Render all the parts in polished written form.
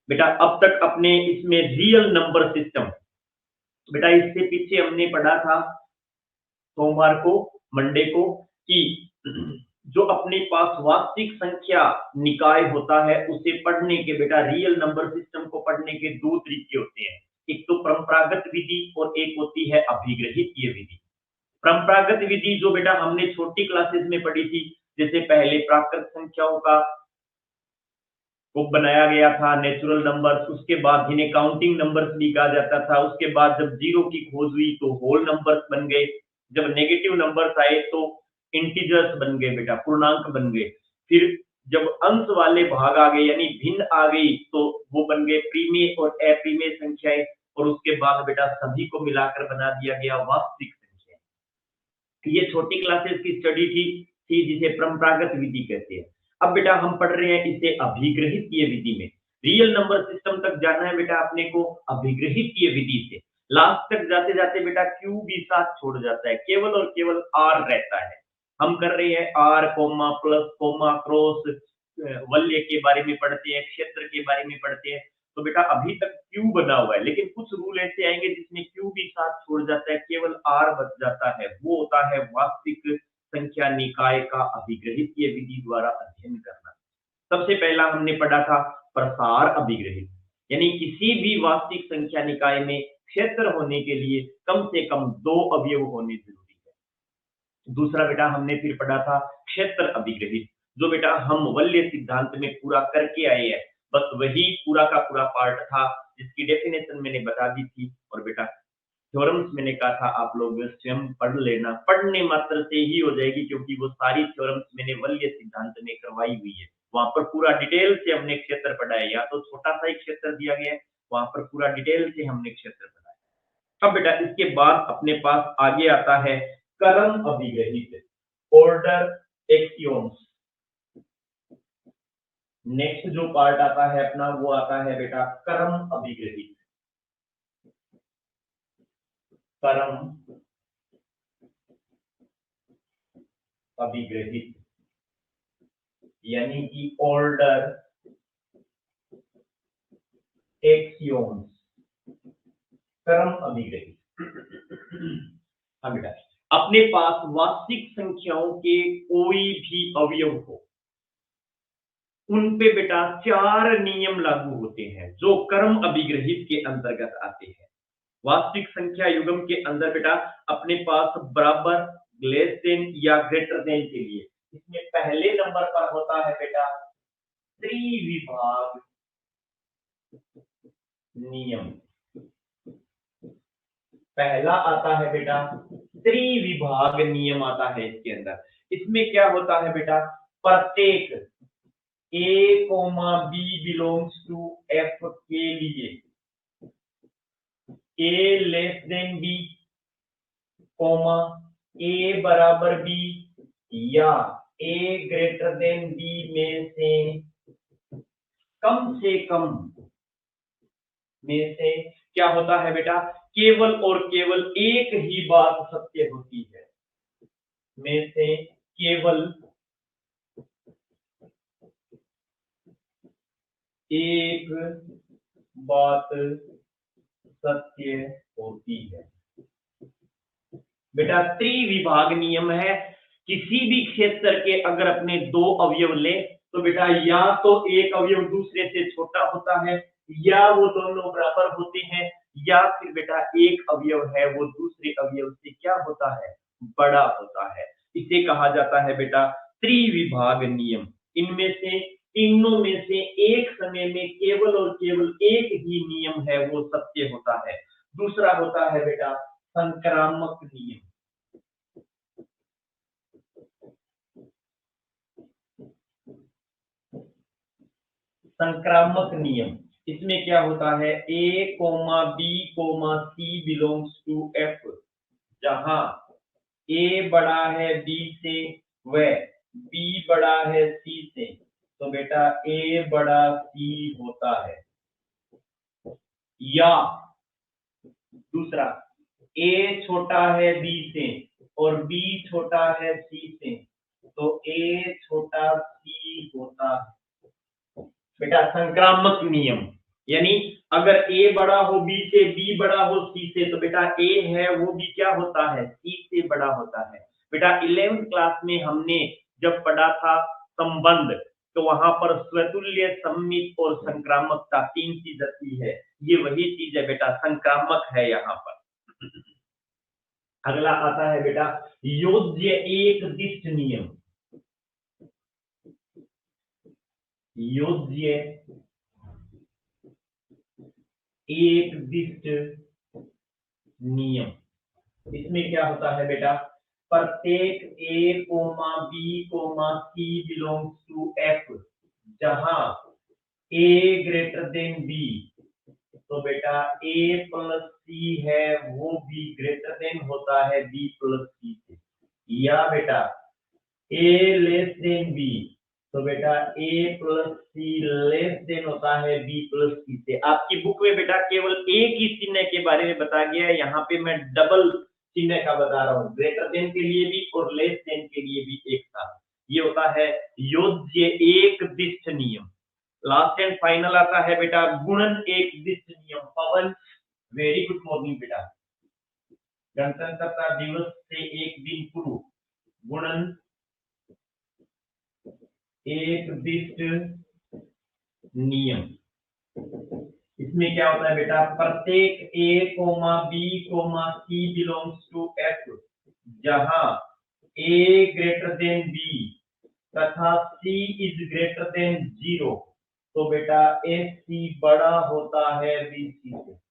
बेटा अब तक अपने इसमें रियल नंबर सिस्टम, बेटा इससे पीछे हमने पढ़ा था सोमवार को, मंडे को, कि जो अपने पास वास्तविक संख्या निकाय होता है उसे पढ़ने के, बेटा रियल नंबर सिस्टम को पढ़ने के दो तरीके होते हैं। एक तो परंपरागत विधि और एक होती है अभिग्रहित विधि। परंपरागत विधि जो बेटा हमने छोटी क्लासेस में पढ़ी थी, जैसे पहले प्राकृत संख्याओं का को बनाया गया था नेचुरल नंबर्स, उसके बाद जिन्हें काउंटिंग नंबर्स भी कहा जाता था, उसके बाद जब जीरो की खोज हुई तो होल नंबर्स बन गए, जब नेगेटिव नंबर्स आए तो इंटीजर्स बन गए, बेटा पूर्णांक बन गए, फिर जब अंश वाले भाग आ गए यानी भिन्न आ गई तो वो बन गए प्रीमेय और अप्रीमेय संख्याएं, और उसके बाद बेटा सभी को मिलाकर बना दिया गया वास्तविक संख्याएं। ये छोटी क्लासेस की स्टडी थी जिसे परंपरागत विधि कहते हैं। अब बेटा हम पढ़ रहे हैं इसे अभिग्रहित विधि में। रियल नंबर सिस्टम तक जाना है बेटा अपने को अभिग्रहित विधि से। लास्ट तक जाते जाते बेटा क्यू भी साथ छोड़ जाता है, केवल और केवल आर रहता है। हम कर रहे हैं R comma plus comma cross, वल्य के बारे में पढ़ते हैं, क्षेत्र के बारे में पढ़ते हैं। तो बेटा अभी तक क्यू बना हुआ है, लेकिन कुछ रूल ऐसे आएंगे जिसमें क्यू भी साथ छोड़ जाता है, केवल आर बच जाता है। वो होता है वास्तविक संख्या निकाय का अभिग्रहित विधि द्वारा अध्ययन करना। सबसे पहला हमने पढ़ा था प्रसार अभिग्रहित, यानी किसी भी वास्तविक संख्या निकाय में क्षेत्र होने के लिए कम से कम दो अवयव होने जरूरी है। दूसरा बेटा हमने फिर पढ़ा था क्षेत्र अभिग्रहित, जो बेटा हम वल्य सिद्धांत में पूरा करके आए हैं, बस वही पूरा का पूरा पार्ट था जिसकी डेफिनेशन मैंने बता दी थी। और बेटा थ्योरम्स मैंने कहा था आप लोग स्वयं पढ़ लेना, पढ़ने मात्र से ही हो जाएगी, क्योंकि वो सारी थ्योरम्स मैंने वल्य सिद्धांत में करवाई हुई है। वहां पर पूरा डिटेल से हमने क्षेत्र पढ़ा है, या तो छोटा सा ही क्षेत्र दिया गया है, वहां पर पूरा डिटेल से हमने क्षेत्र पढ़ा है। अब बेटा इसके बाद अपने पास आगे आता है क्रम अभिग्रहित, ऑर्डर एक्सियोम्स। नेक्स्ट जो पार्ट आता है अपना वो आता है बेटा क्रम अभिग्रहित। क्रम अभिग्रहित यानी कि ऑर्डर एक्सियोम्स, क्रम अभिग्रहित। हाँ बेटा, अपने पास वास्तविक संख्याओं के कोई भी अवयव हो, उन पे बेटा चार नियम लागू होते हैं जो क्रम अभिग्रहित के अंतर्गत आते हैं। वास्तविक संख्या युग्म के अंदर बेटा अपने पास बराबर, लेस देन या ग्रेटर देन के लिए इसमें पहले नंबर पर होता है बेटा त्रिविभाग नियम। पहला आता है बेटा त्रिविभाग नियम आता है इसके अंदर। इसमें क्या होता है बेटा, प्रत्येक a comma b belongs to F के लिए a less than b comma a बराबर बी या ए ग्रेटर देन बी में से कम में से क्या होता है बेटा, केवल और केवल एक ही बात सत्य होती है, में से केवल एक बात सत्य होती है। बेटा त्रिविभाग नियम है, किसी भी क्षेत्र के अगर अपने दो अवयव ले तो बेटा या तो एक अवयव दूसरे से छोटा होता है, या वो दोनों बराबर होते हैं, या फिर बेटा एक अवयव है वो दूसरे अवयव से क्या होता है, बड़ा होता है। इसे कहा जाता है बेटा त्रिविभाग नियम। इनमें से तीनों में से एक समय में केवल और केवल एक ही नियम है वो सत्य होता है। दूसरा होता है बेटा संक्रामक नियम। संक्रामक नियम, इसमें क्या होता है, a comma b comma c belongs to F, जहां ए बड़ा है बी से व बी बड़ा है सी से, तो बेटा ए बड़ा सी होता है। या दूसरा, ए छोटा है बी से और बी छोटा है सी से, तो ए छोटा सी होता है। बेटा संक्रामक नियम, यानी अगर ए बड़ा हो बी से, बी बड़ा हो सी से, तो बेटा ए है वो भी क्या होता है, सी से बड़ा होता है। बेटा 11th क्लास में हमने जब पढ़ा था संबंध, तो वहां पर स्वतुल्य, सम्मित और संक्रामकता 3 चीज आती है। ये वही चीज है बेटा, संक्रामक है यहाँ पर। अगला आता है बेटा योज्य एक दिष्ट नियम। योज्य एक दिष्ट नियम, इसमें क्या होता है बेटा, प्रत्येक a comma b comma c belongs to F, जहां ए ग्रेटर देन बी, तो बेटा ए प्लस सी है वो भी ग्रेटर देन होता है बी प्लस सी से, या बेटा ए लेस देन बी, तो बेटा ए प्लस सी लेस देन होता है बी प्लस सी से। आपकी बुक में बेटा केवल एक ही चिन्ह के बारे में बताया गया है, यहाँ पे मैं डबल चिन्ह का बता रहा हूँ, ग्रेटर देन के लिए भी और लेस देन के लिए भी एक साथ। ये होता है योज्य एक दिष्ट नियम। लास्ट एंड फाइनल आता है बेटा गुणन एक दिष्ट नियम। पवन, वेरी गुड मॉर्निंग बेटा। गणतंत्रता दिवस से एक दिन पूर्व गुणन एक दिष्ट नियम। इसमें क्या होता है बेटा, प्रत्येक a comma b comma c belongs to F, जहां ए ग्रेटर देन बी तथा सी इज ग्रेटर देन 0, तो बेटा एस सी बड़ा होता है बी सी से।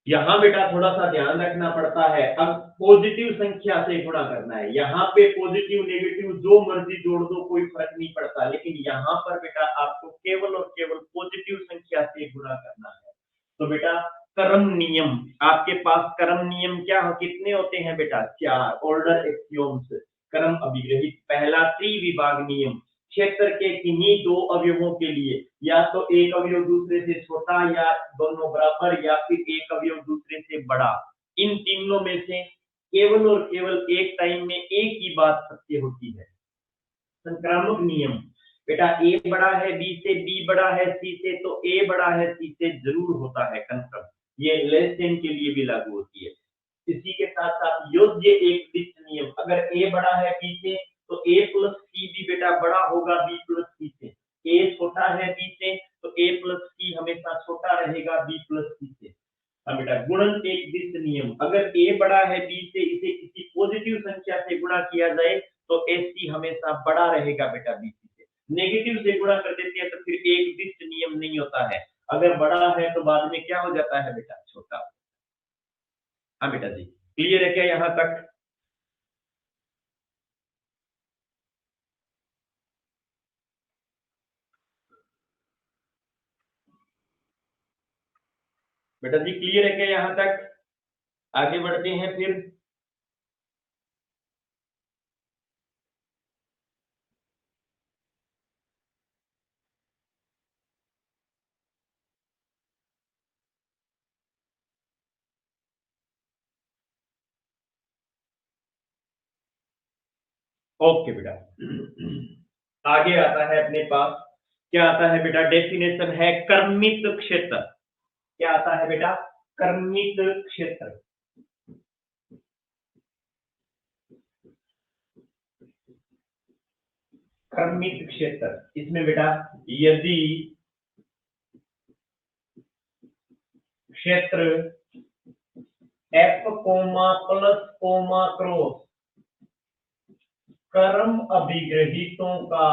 यहाँ बेटा थोड़ा सा ध्यान रखना पड़ता है, अब पॉजिटिव संख्या से गुणा करना है। यहाँ पे पॉजिटिव नेगेटिव जो मर्जी जोड़ दो कोई फर्क नहीं पड़ता, लेकिन यहाँ पर बेटा आपको केवल और केवल पॉजिटिव संख्या से गुणा करना है। तो बेटा कर्म नियम, आपके पास कर्म नियम क्या हो, कितने होते हैं बेटा, 4 ऑर्डर एक्सियोम्स। कर्म अभिग्रहित, पहला त्रिविभाग नियम, क्षेत्र के किन्हीं 2 अवयवों के लिए या तो एक अवयव दूसरे से छोटा या दोनों बराबर या फिर एक अवयव दूसरे से बड़ा, इन तीनों में से केवल और केवल एक टाइम में एक ही बात सत्य होती है। संक्रामक नियम, बेटा ए बड़ा है बी से, बी बड़ा है सी से, तो ए बड़ा है सी से जरूर होता है कंफर्म। ये लेस देन के लिए भी लागू होती है। इसी के साथ साथ योज्य एक दिष्ट नियम, अगर ए बड़ा है बी से, तो ए प्लस सी भी बेटा बड़ा होगा बी प्लस सी से। ए छोटा है बी से, तो ए प्लस सी हमेशा छोटा रहेगा बी प्लस सी से। हाँ बेटा गुणन एक दिष्ट नियम, अगर ए बड़ा है बी से, इसे किसी पॉजिटिव संख्या से गुणा किया जाए तो एस सी हमेशा बड़ा रहेगा बेटा बी सी से। नेगेटिव से गुणा कर देते हैं तो फिर एक दिष्ट नियम नहीं होता है, अगर बड़ा है तो बाद में क्या हो जाता है बेटा, छोटा। हाँ बेटा जी, क्लियर है क्या यहाँ तक? बेटा जी क्लियर है क्या यहाँ तक? आगे बढ़ते हैं फिर। ओके बेटा, आगे आता है अपने पास, क्या आता है बेटा, डेफिनेशन है कर्मित क्षेत्र। क्या आता है बेटा, कर्मित क्षेत्र। कर्मित क्षेत्र, इसमें बेटा यदि क्षेत्र F comma plus comma cross कर्म अभिग्रहितों का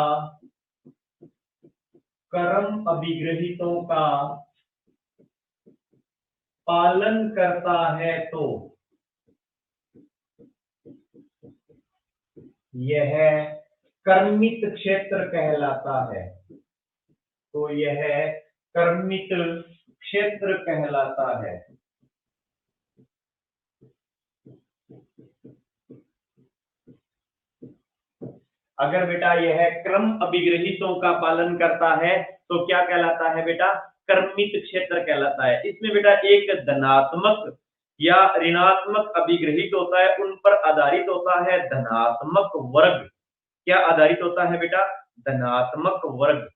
पालन करता है तो यह कर्मित क्षेत्र कहलाता है। तो यह कर्मित क्षेत्र कहलाता है। अगर बेटा यह क्रम अभिग्रहितों का पालन करता है तो क्या कहलाता है बेटा, कर्मित क्षेत्र कहलाता है। इसमें बेटा एक धनात्मक या ऋणात्मक अभिग्रहित होता है, उन पर आधारित होता है धनात्मक वर्ग। क्या आधारित होता है बेटा, धनात्मक वर्ग।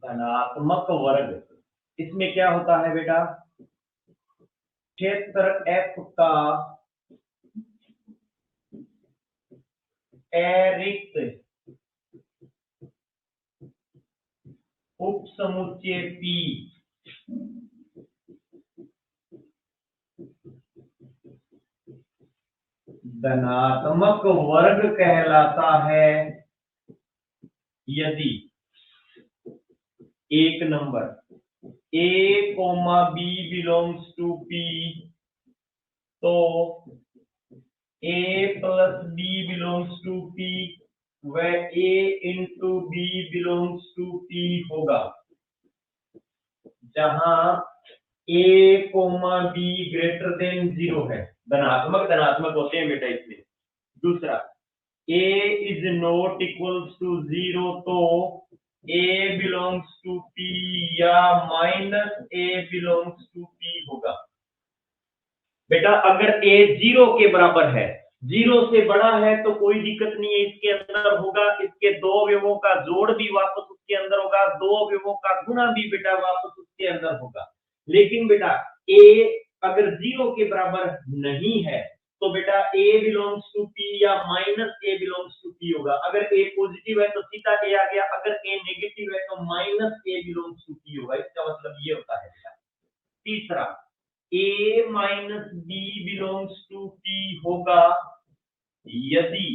धनात्मक वर्ग। इसमें क्या होता है बेटा, क्षेत्र F का अरिक्त उपसमुच्चय P धनात्मक वर्ग कहलाता है यदि एक number A, B belongs to P, तो A plus B belongs to P व A into B belongs to P होगा, जहां A, B ग्रेटर देन 0 है। धनात्मक होते हैं बेटा इसमें। दूसरा, A is not equals to 0, तो A belongs to P या minus A belongs to P होगा। बेटा अगर A 0 के बराबर है, 0 से बड़ा है तो कोई दिक्कत नहीं है, इसके अंदर होगा। इसके दो अवयवों का जोड़ भी वापस उसके अंदर होगा, दो अवयवों का गुणा भी बेटा वापस उसके अंदर होगा। लेकिन बेटा A अगर 0 के बराबर नहीं है तो बेटा A बिलोंग्स टू P या minus A belongs to P होगा। अगर A पॉजिटिव है तो सीधा A आ गया, अगर A नेगेटिव है तो minus A belongs to P होगा। इसका मतलब ये होता है बेटा। तीसरा, A minus B belongs to P होगा यदि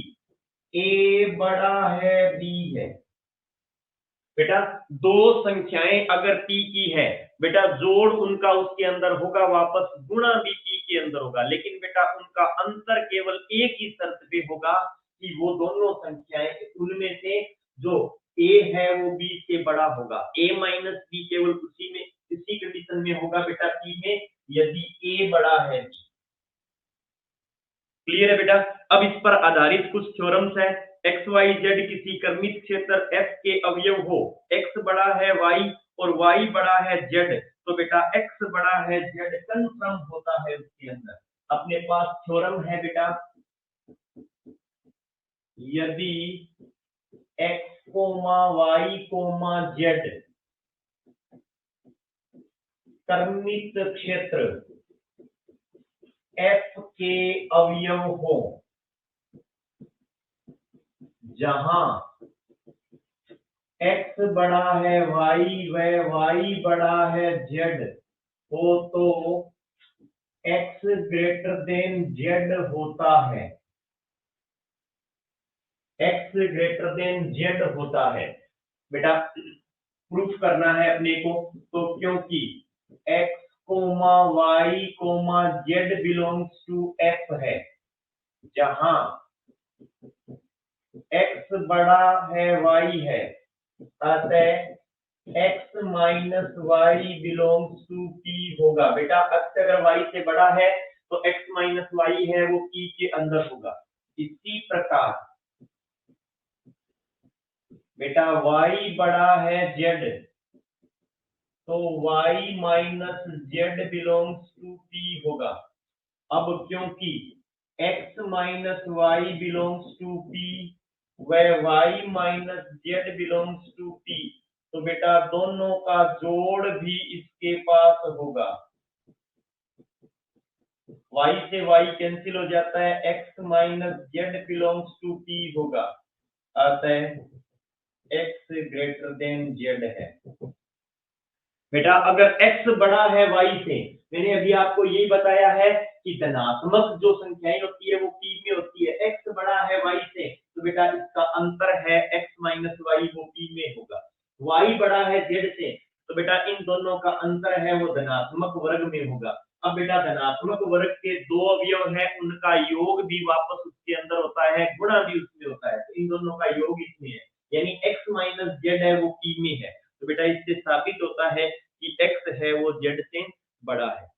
A बड़ा है B है। बेटा दो संख्याएं अगर P की है, बेटा जोड़ उनका उसके अंदर होगा, वापस गुणा भी P के अंदर होगा। लेकिन बेटा उनका अंतर केवल एक ही शर्त पे होगा कि वो दोनों संख्याएं उनमें से जो A है वो B से बड़ा होगा। A माइनस B केवल इसी कंडीशन में होगा बेटा P में, यदि A बड़ा है B। क्लियर है बेटा। अब इस पर आधारित कुछ थ्योरम्स है। एक्स वाई जेड किसी क्रमित क्षेत्र F के अवयव हो, x बड़ा है y और y बड़ा है z, तो बेटा x बड़ा है z कंफर्म होता है उसके अंदर। अपने पास थ्योरम है बेटा, यदि x, y, z क्रमित क्षेत्र F के अवयव हो, जहां x बड़ा है y व y बड़ा है z हो, तो x ग्रेटर देन z होता है। x ग्रेटर देन z होता है बेटा। प्रूफ करना है अपने को, तो क्योंकि x, y, z belongs to F है, जहां x बड़ा है y है, अतः x minus y belongs to P होगा। बेटा x अगर y से बड़ा है तो x माइनस y है वो P के अंदर होगा। इसी प्रकार बेटा y बड़ा है z, तो y minus z belongs to P होगा। अब क्योंकि x minus y belongs to P व y minus z belongs to P, तो बेटा दोनों का जोड़ भी इसके पास होगा। y से y कैंसिल हो जाता है, x minus z belongs to P होगा, अतः x ग्रेटर देन z है। बेटा अगर x बड़ा है y से, मैंने अभी आपको यही बताया है कि धनात्मक जो संख्याएं होती है वो P में होती है। x बड़ा है y से, तो बेटा इसका अंतर है x माइनस y वो P में होगा। y बड़ा है z से, तो बेटा इन दोनों का अंतर है वो धनात्मक वर्ग में होगा। अब बेटा धनात्मक वर्ग के दो अवयव है, उनका योग भी वापस उसके अंदर होता है, गुणा भी उसमें होता है, तो इन दोनों का योग इसमें है, यानी x माइनस z है वो P में है। तो बेटा इससे साबित होता है कि x है वो z से बड़ा है।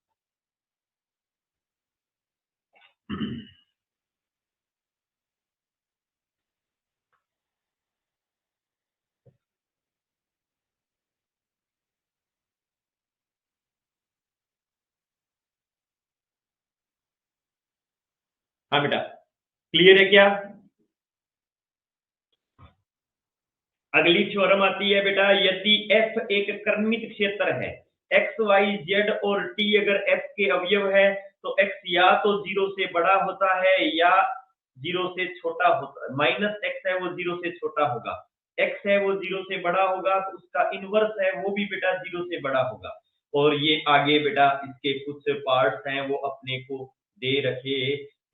हाँ बेटा क्लियर है क्या? अगली थ्योरम आती है बेटा, यदि एफ एक कर्मित क्षेत्र है, एक्स वाई जेड और टी अगर एफ के अवयव है, तो एक्स या तो 0 से बड़ा होता है या 0 से छोटा होता है। माइनस एक्स है वो 0 से छोटा होगा, एक्स है वो 0 से बड़ा होगा, तो उसका इनवर्स है वो भी बेटा 0 से बड़ा होगा। और ये आगे बेटा इसके कुछ पार्ट्स हैं वो अपने को दे रखे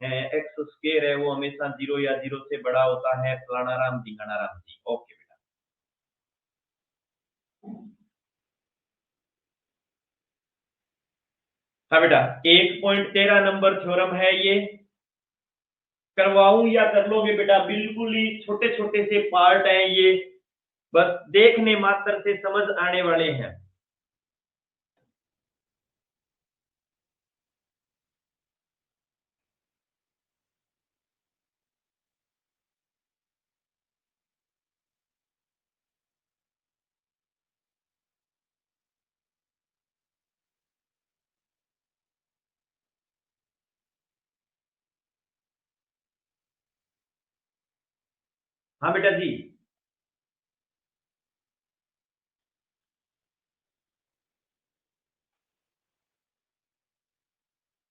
हैं। एक्स स्क्वायर है वो हमेशा 0 या 0 से बड़ा होता है, फलाना राम ढिंगाना राम जी। ओके बेटा। हाँ बेटा, 1.13 नंबर थ्योरम है ये। करवाऊं या कर लोगे बेटा? बिल्कुल ही छोटे छोटे से पार्ट हैं ये, बस देखने मात्र से समझ आने वाले हैं। हाँ बेटा जी।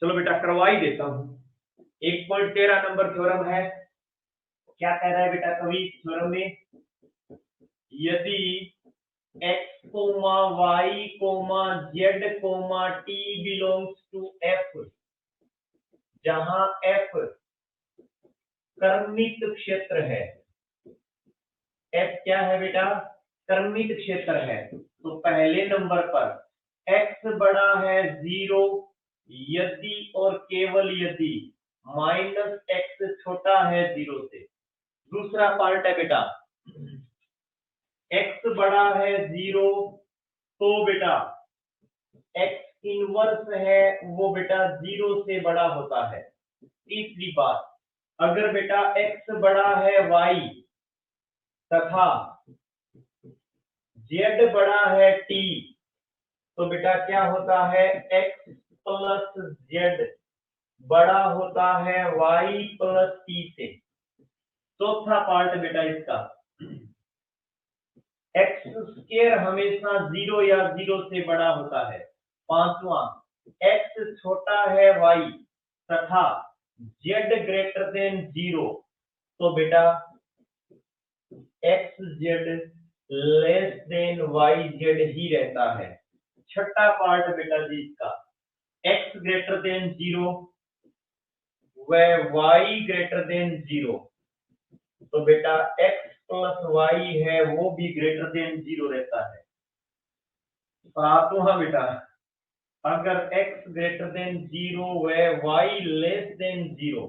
चलो बेटा करवा ही देता हूं। 1.13 नंबर थ्योरम है। क्या कह रहा है बेटा कवि थ्योरम में? यदि x comma y comma z comma t belongs to f, जहां f कर्मित क्षेत्र है, f क्या है बेटा? कर्मित क्षेत्र है। तो पहले नंबर पर x बड़ा है 0 यदि और केवल यदि माइनस एक्स छोटा है 0 से। दूसरा पार्ट है बेटा, x बड़ा है 0 तो बेटा x इनवर्स है वो बेटा 0 से बड़ा होता है। तीसरी बात, अगर बेटा x बड़ा है y तथा z बड़ा है t, तो बेटा क्या होता है? x प्लस z बड़ा होता है y प्लस t से। चौथा पार्ट बेटा इसका, एक्स स्क्वायर हमेशा 0 या 0 से बड़ा होता है। पांचवा, एक्स छोटा है y तथा z ग्रेटर देन 0, तो बेटा x z less than y z ही रहता है। छठा पार्ट बेटा जी इसका, एक्स ग्रेटर देन 0 व वाई ग्रेटर देन 0, तो बेटा x प्लस वाई है वो भी ग्रेटर देन 0 रहता है। सातवां बेटा, अगर x ग्रेटर देन 0 व y लेस देन 0,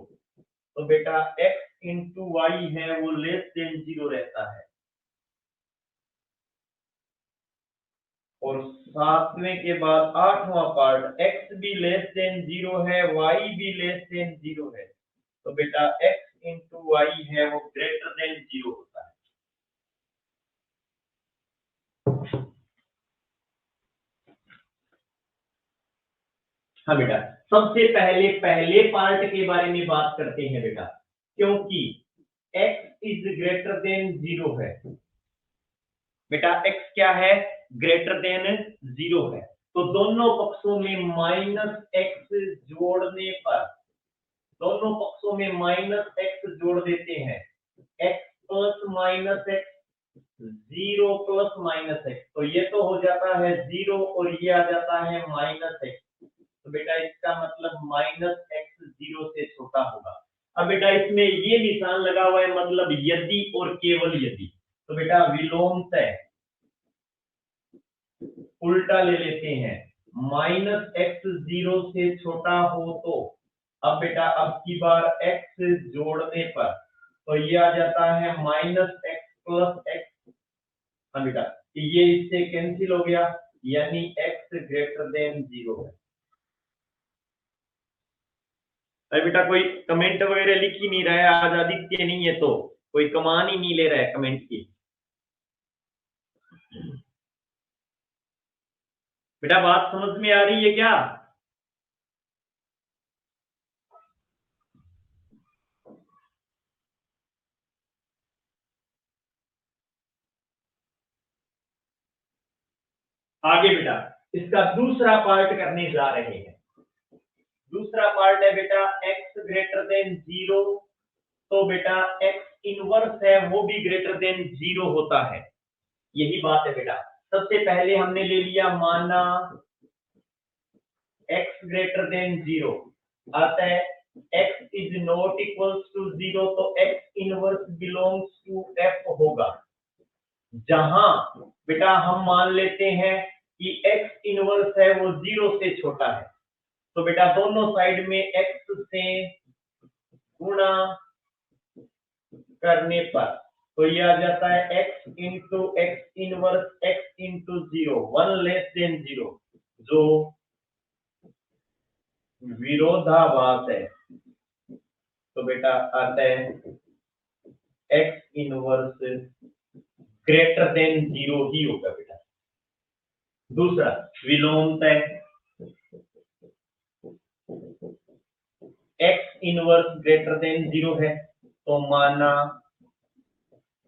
तो बेटा x इंटू वाई है वो लेस देन 0 रहता है। और सातवें के बाद आठवां पार्ट, x भी लेस देन 0 है, y भी लेस देन 0 है, तो बेटा x इंटू वाई है वो ग्रेटर देन 0 होता है। हाँ बेटा, सबसे पहले पहले पार्ट के बारे में बात करते हैं बेटा, क्योंकि x इज ग्रेटर देन 0 है बेटा। x क्या है? ग्रेटर देन 0 है, तो दोनों पक्षों में माइनस एक्स जोड़ने पर, दोनों पक्षों में माइनस एक्स जोड़ देते हैं, x plus minus x, 0 plus minus x, तो ये तो हो जाता है 0 और ये आ जाता है माइनस एक्स। तो बेटा इसका मतलब माइनस एक्स 0 से छोटा होगा। अब बेटा इसमें ये निशान लगा हुआ है, मतलब यदि और केवल यदि, तो बेटा विलोमतः उल्टा ले लेते हैं, माइनस एक्स 0 से छोटा हो तो, अब बेटा अब की बार x जोड़ने पर, तो ये आ जाता है माइनस एक्स प्लस एक्स। हाँ बेटा, ये इससे कैंसिल हो गया, यानी x ग्रेटर देन 0 है। अरे बेटा कोई कमेंट वगैरह लिख ही नहीं रहा है आज, आदित्य नहीं है तो कोई कमान ही नहीं ले रहा है कमेंट की। बेटा बात समझ में आ रही है क्या? आगे बेटा इसका दूसरा पार्ट करने जा रहे हैं। दूसरा पार्ट है बेटा x ग्रेटर देन 0, तो बेटा x इनवर्स है वो भी ग्रेटर देन 0 होता है। यही बात है बेटा। सबसे पहले हमने ले लिया माना x ग्रेटर देन 0, अतः x is not equals to 0, तो x inverse belongs to f होगा। जहां बेटा हम मान लेते हैं कि x इनवर्स है वो 0 से छोटा है, तो बेटा दोनों साइड में x से गुणा करने पर तो ये आ जाता है x into x inverse x into 0, 1 less than 0, जो विरोधाभास है। तो बेटा आता है x इनवर्स ग्रेटर देन 0 ही होगा बेटा। दूसरा विलोमतय x इनवर्स ग्रेटर देन 0 है, तो माना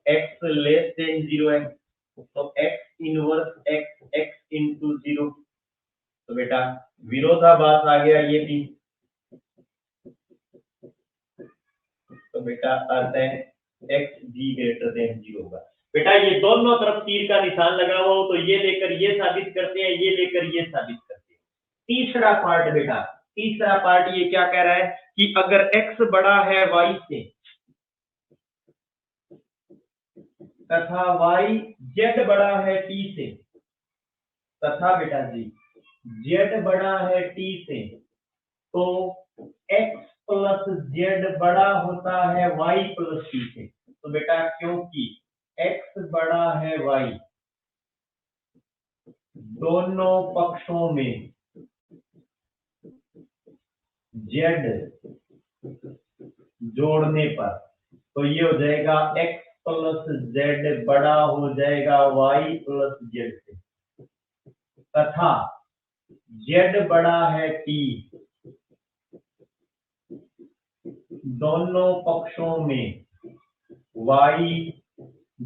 x लेस देन 0 है, तो x इनवर्स x इंटू 0, तो बेटा विरोधाभास आ गया ये भी। तो बेटा आता है x भी ग्रेटर देन 0 होगा। बेटा ये दोनों तरफ तीर का निशान लगा हुआ हो, तो ये लेकर ये साबित करते हैं, ये लेकर ये साबित करते हैं। तीसरा पार्ट बेटा, तीसरा पार्ट ये क्या कह रहा है कि अगर x बड़ा है y से तथा y z बड़ा है t से, तथा बेटा जी z बड़ा है t से, तो x प्लस z बड़ा होता है y प्लस t से। तो बेटा क्योंकि x बड़ा है y, दोनों पक्षों में z जोड़ने पर तो ये हो जाएगा x प्लस z बड़ा हो जाएगा y प्लस z से, तथा z बड़ा है t, दोनों पक्षों में y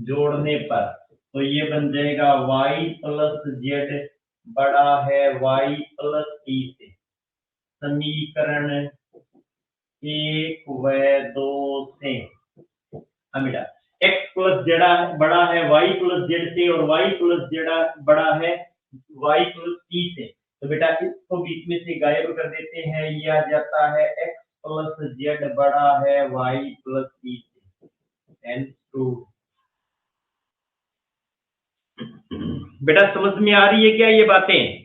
जोड़ने पर तो ये बन जाएगा y प्लस z बड़ा है y प्लस t से। समीकरण 1 व 2 से हम बेटा x प्लस z बड़ा है y प्लस z से और y प्लस z बड़ा है y प्लस t से, तो बेटा इसको बीच में से गायब कर देते हैं, ये आ जाता है x प्लस z बड़ा है y प्लस t से। And true. बेटा समझ में आ रही है क्या ये बातें?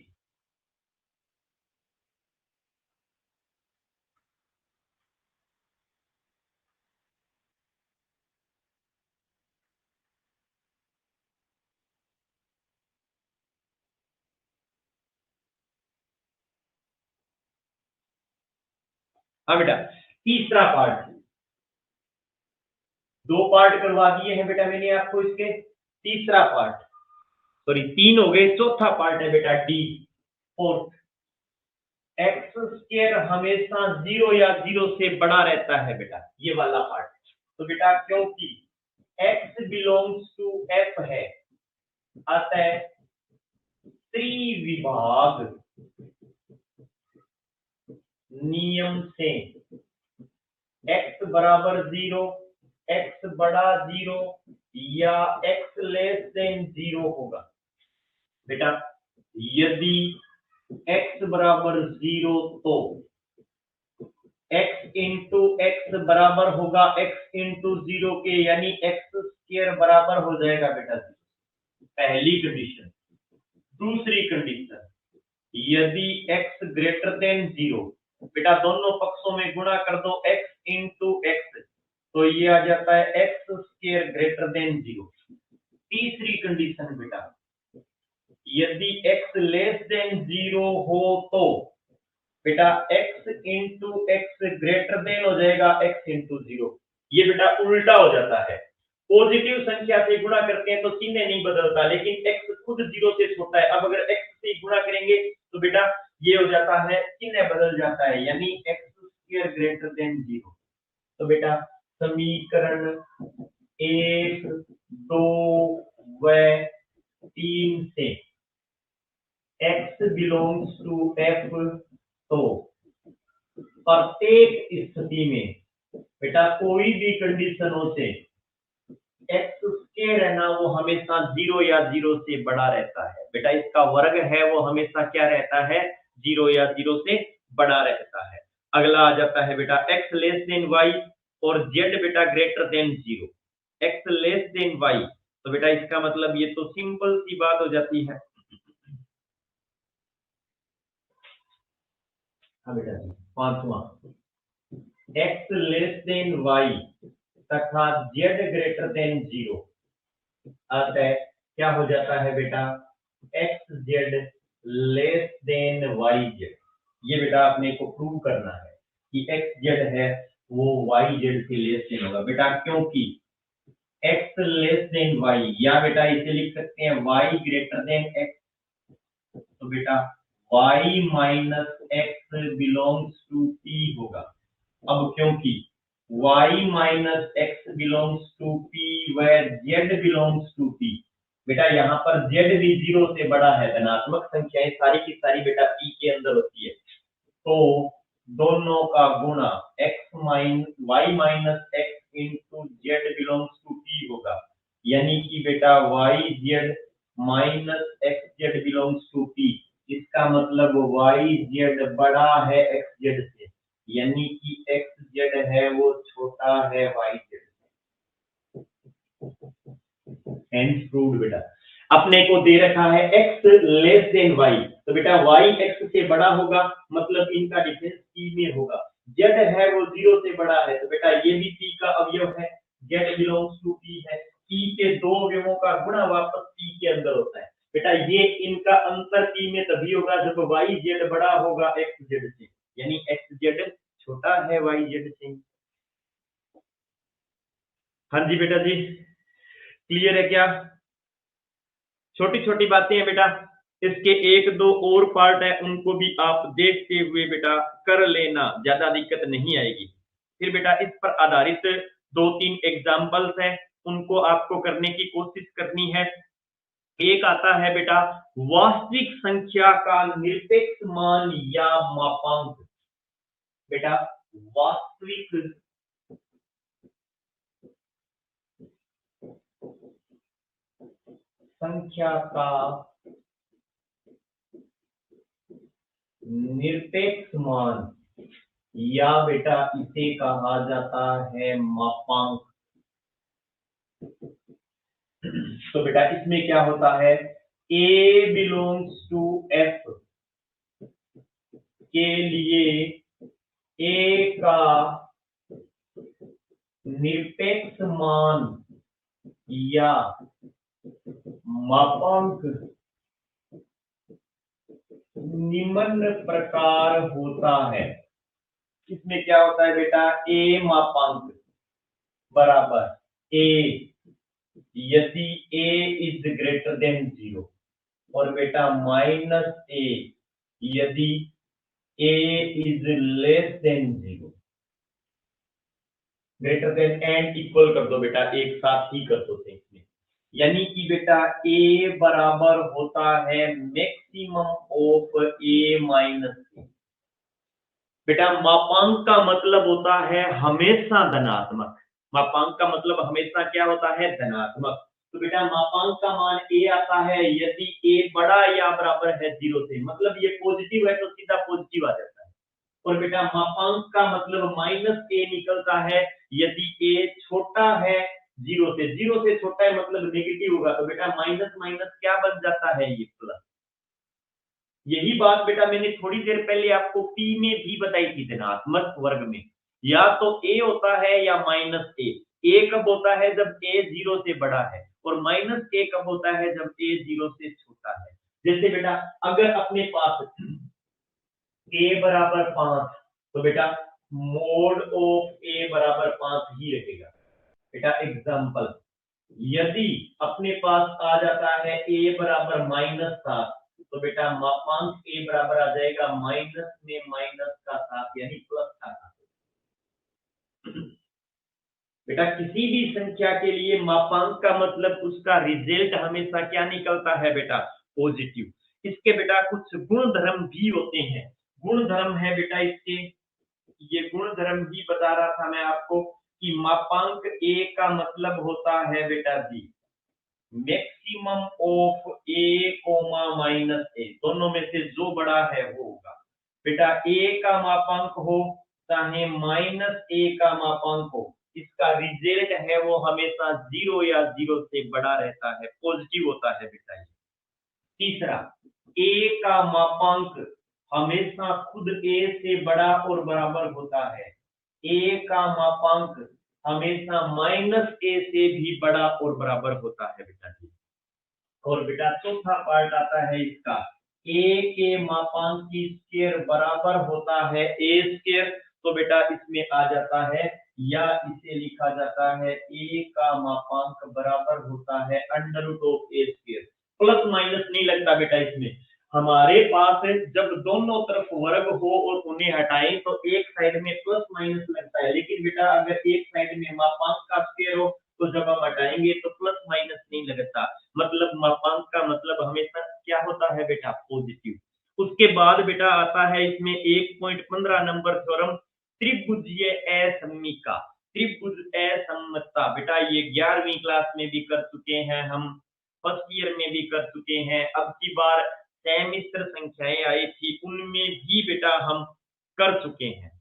हाँ बेटा तीसरा पार्ट, दो पार्ट करवा दिए हैं बेटा मैंने आपको इसके। तीसरा पार्ट, सॉरी 3 हो गए, चौथा पार्ट है बेटा डी, फोर्थ। एक्स स्क्वायर हमेशा 0 या 0 से बड़ा रहता है बेटा, ये वाला पार्ट। तो बेटा क्योंकि x बिलोंग्स टू f है, अतः त्रिविभाग नियम से x बराबर 0, x बड़ा 0 या x लेस देन 0 होगा। बेटा यदि x बराबर 0 तो x इंटू एक्स बराबर होगा x इंटू 0 के, यानी एक्स स्क्वायर बराबर हो जाएगा बेटा 0, पहली कंडीशन। दूसरी कंडीशन, यदि x ग्रेटर देन 0, बेटा दोनों पक्षों में गुणा कर दो x इंटू एक्स, तो ये आ जाता है एक्स स्क्वायर ग्रेटर देन 0। तीसरी कंडीशन बेटा, यदि x लेस देन 0 हो तो बेटा x into x greater than हो जाएगा x इंटू 0। ये बेटा उल्टा हो जाता है, पॉजिटिव संख्या से गुणा करते हैं तो चिन्ह नहीं बदलता, लेकिन x खुद 0 से छोटा है। अब अगर x से गुणा करेंगे तो बेटा ये हो जाता है, चिन्ह बदल जाता है, यानी x स्क्वायर ग्रेटर देन 0। तो बेटा समीकरण 1, 2 व 3 से x बिलोंग्स टू f, तो प्रत्येक स्थिति में बेटा कोई भी कंडीशनों से एक्स स्क्वायर है ना वो हमेशा 0 या 0 से बड़ा रहता है। बेटा इसका वर्ग है वो हमेशा क्या रहता है, 0 या 0 से बड़ा रहता है। अगला आ जाता है बेटा x लेस देन y और z बेटा greater than 0। x less than y, तो बेटा इसका मतलब ये तो सिंपल सी बात हो जाती है। हाँ बेटा जी, पांचवा x लेस देन y तथा z ग्रेटर देन 0 अतः क्या हो जाता है बेटा x z less than y z. ये बेटा अपने को प्रूव करना है कि एक्स जेड है वो वाई जेड से लेस देन होगा बेटा, क्योंकि एक्स लेस देन वाई, या बेटा इसे लिख सकते हैं वाई ग्रेटर देन एक्स, तो बेटा y minus x belongs to p होगा। अब क्योंकि y minus x belongs to p where z belongs to p, बेटा यहाँ पर z भी 0 से बड़ा है, धनात्मक संख्याएं सारी की सारी बेटा p के अंदर होती है, तो दोनों का गुणा x y minus x into z belongs to p होगा, यानी कि बेटा y z minus x z belongs to p, इसका मतलब y z बड़ा है x z से, यानी कि एक्स जेड है वो छोटा है वाई जेड से। हेंस प्रूव्ड बेटा। अपने को दे रखा है एक्स लेस देन वाई, तो बेटा वाई एक्स से बड़ा होगा, मतलब इनका डिफरेंस पी में होगा। जेड है वो 0 से बड़ा है, तो बेटा ये भी पी का अवयव है, जेड बिलोंग्स टू पी है। पी के दो अवयवों का गुणा वापस पी के अंदर होता है बेटा, ये इनका अंतर पी में तभी होगा जब वाई जेड बड़ा होगा एक्स जेड से, यानी एक्स जेड छोटा है वाई जेड से। हाँ जी बेटा जी, क्लियर है क्या? छोटी छोटी बातें हैं बेटा, इसके एक दो और पार्ट है, उनको भी आप देखते हुए बेटा कर लेना, ज्यादा दिक्कत नहीं आएगी। फिर बेटा इस पर आधारित 2-3 एग्जाम्पल्स हैं, उनको आपको करने की कोशिश करनी है। एक आता है बेटा वास्तविक संख्या का निरपेक्ष मान या मापांक। बेटा वास्तविक संख्या का निरपेक्ष मान या बेटा इसे कहा जाता है मापांक। तो बेटा इसमें क्या होता है, a बिलोंग्स टू f के लिए a का निरपेक्ष मान या मापांक निम्न प्रकार होता है। इसमें क्या होता है बेटा, a मापांक बराबर a यदि a इज ग्रेटर देन 0 और बेटा माइनस a यदि a is less than 0। Greater than and equal कर दो बेटा, एक साथ ही कर दो इसमें, यानी कि बेटा a बराबर होता है मैक्सिमम ऑफ a माइनस ए। बेटा मापांक का मतलब होता है हमेशा धनात्मक, मापांक का मतलब हमेशा क्या होता है, धनात्मक। तो बेटा मापांक का मान a आता है यदि a बड़ा या बराबर है 0 से, मतलब ये पॉजिटिव है तो सीधा पॉजिटिव आ जाता है। और बेटा मापांक का मतलब माइनस a निकलता है यदि a छोटा है 0 से, 0 से छोटा है मतलब नेगेटिव होगा, तो बेटा माइनस माइनस क्या बन जाता है, ये प्लस। यही बात बेटा मैंने थोड़ी देर पहले आपको p में भी बताई थी, धनात्मक वर्ग में या तो a होता है या माइनस a कब होता है, जब a 0 से बड़ा है, और माइनस a कब होता है, जब a 0 से छोटा है। जैसे बेटा अगर अपने पास a बराबर 5, तो बेटा मोड ऑफ a बराबर 5 ही रहेगा। बेटा एग्जाम्पल, यदि अपने पास आ जाता है a बराबर -7, तो बेटा मापांक a बराबर आ जाएगा माइनस में माइनस का 7 यानी प्लस का 7। बेटा किसी भी संख्या के लिए मापांक का मतलब उसका रिजल्ट हमेशा क्या निकलता है बेटा, पॉजिटिव। इसके बेटा कुछ गुण धर्म भी होते हैं। गुण धर्म है बेटा इसके, ये गुण धर्म भी बता रहा था मैं आपको कि मापांक ए का मतलब होता है बेटा जी maximum of a comma minus a, दोनों में से जो बड़ा है वो होगा बेटा। ए का मापांक हो चाहे माइनस ए का मापांक हो, इसका रिजल्ट है वो हमेशा 0 या 0 से बड़ा रहता है, पॉजिटिव होता है बेटा। तीसरा, ए का मापांक हमेशा खुद ए से बड़ा और बराबर होता है। ए का मापांक हमेशा माइनस ए से भी बड़ा और बराबर होता है बेटा जी। और बेटा चौथा पार्ट आता है इसका, ए के मापांक की स्क्वायर बराबर होता है ए स्क्वायर, तो बेटा इसमें आ जाता है या इसे लिखा जाता है ए का मापांक बराबर होता है under root of a square. Plus minus नहीं लगता बेटा इसमें, हमारे पास जब दोनों तरफ वर्ग हो और उन्हें हटाएं तो एक साइड में प्लस माइनस लगता है, लेकिन बेटा अगर एक साइड में मापांक का स्क्वायर हो तो जब हम हटाएंगे तो प्लस माइनस नहीं लगता, मतलब मापांक का मतलब हमेशा क्या होता है बेटा पॉजिटिव। उसके बाद बेटा आता है इसमें 1.15 नंबर थ्योरम, त्रिभुजीय असममिका, त्रिभुज असमता। बेटा ये 11वीं क्लास में भी कर चुके हैं हम, फर्स्ट ईयर में भी कर चुके हैं, अब की बार समिश्र संख्याएं आई थी उनमें भी बेटा हम कर चुके हैं।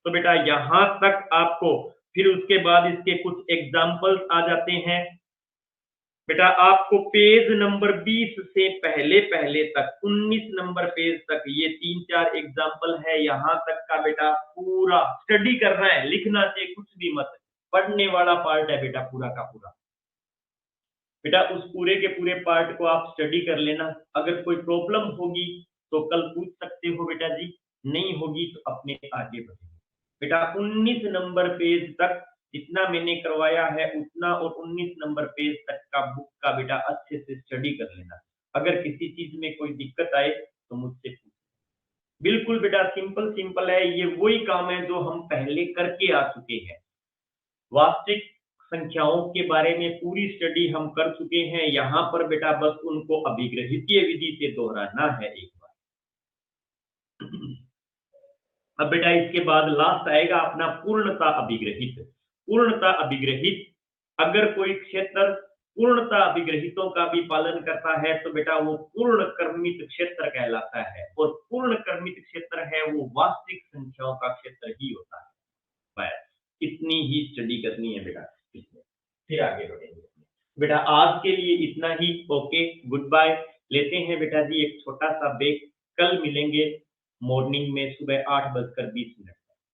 तो बेटा यहां तक आपको, फिर उसके बाद इसके कुछ एग्जाम्पल्स आ जाते हैं। बेटा आपको पेज नंबर 20 से पहले पहले तक 19 नंबर पेज तक ये 3-4 एग्जाम्पल है, यहां तक का बेटा पूरा स्टडी करना है, लिखना से कुछ भी मत, पढ़ने वाला पार्ट है बेटा पूरा का पूरा। बेटा उस पूरे के पूरे पार्ट को आप स्टडी कर लेना, अगर कोई प्रॉब्लम होगी तो कल पूछ सकते हो बेटा जी, नहीं होगी तो अपने आगे बढ़ेंगे। बेटा 19 नंबर पेज तक जितना मैंने करवाया है उतना, और 19 नंबर पेज तक का बुक का बेटा अच्छे से स्टडी कर लेना, अगर किसी चीज में कोई दिक्कत आए तो मुझसे पूछ। बिल्कुल बेटा सिंपल सिंपल है, ये वही काम है जो हम पहले करके आ चुके हैं। वास्तविक संख्याओं के बारे में पूरी स्टडी हम कर चुके हैं, यहाँ पर बेटा बस उनको अभिग्रहितीय विधि से दोहराना है एक बार। अब बेटा इसके बाद लास्ट आएगा अपना पूर्णता अभिग्रहित। पूर्णता अभिग्रहित, अगर कोई क्षेत्र पूर्णता अभिग्रहितों का भी पालन करता है तो बेटा वो पूर्ण क्रमित क्षेत्र कहलाता है, और पूर्ण क्रमित क्षेत्र है वो वास्तविक संख्याओं का क्षेत्र ही होता है। बस इतनी ही स्टडी करनी है बेटा इसमें, फिर आगे बढ़ेंगे। बेटा आज के लिए इतना ही, ओके गुड बाय। लेते हैं बेटा जी एक छोटा सा ब्रेक, कल मिलेंगे मॉर्निंग में सुबह 8:20